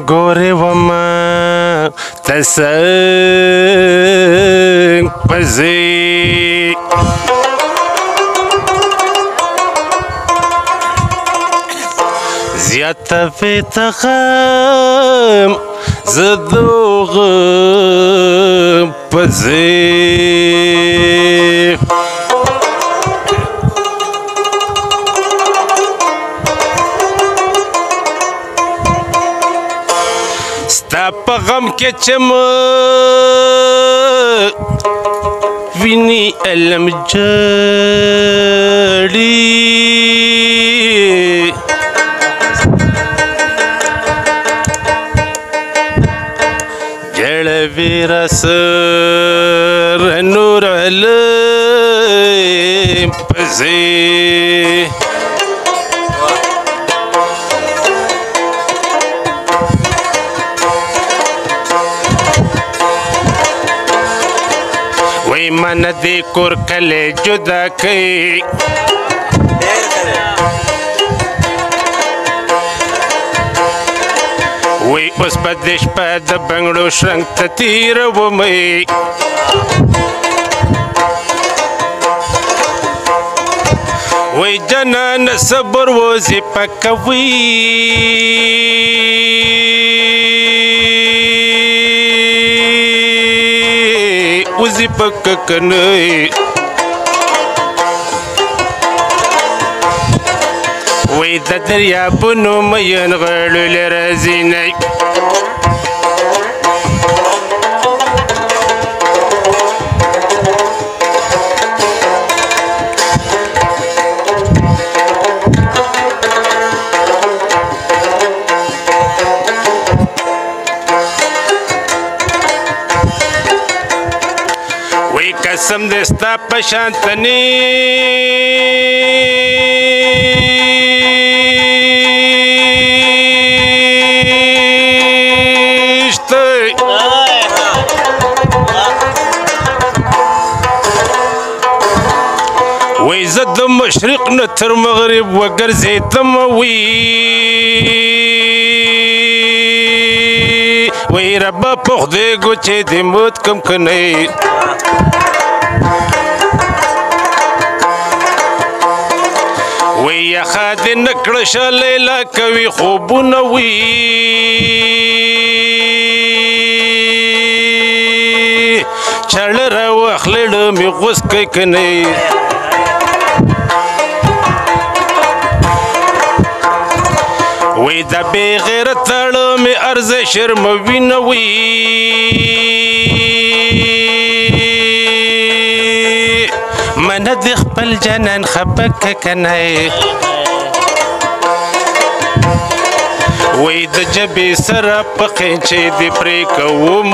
ګورې ومه ته څنګ په ځې زیاتوې ته غم زه د غم په ځې ستا په غم کې چې مه ویني علم جړي جړوي راسره نور علم پسې وی من دې کور کلی جدا کړي وی اوس به دې شپه د بنګړو شرنګ ته تېرومئ وی جانانه صبر وظیفه کوئ وظیفه که کنئ وی د دریابونو مین غاړو له راځینئ قسم دې ستا په شان ته نشته وی زه د مشرق نه تر مغرب وګرځېدم وی ربه په خدای ګو چې دې موت کم کنئ وی یخه دې نه کړه شه لیلا کوي خوبونه وي چاړه راواخلې مې غوس کوي که نه وی د بې غیرته مې ارزه شرموي نه وي منه د خپل جنان خپه که کنه وی د جبې سره په خینچې دې پرې کوم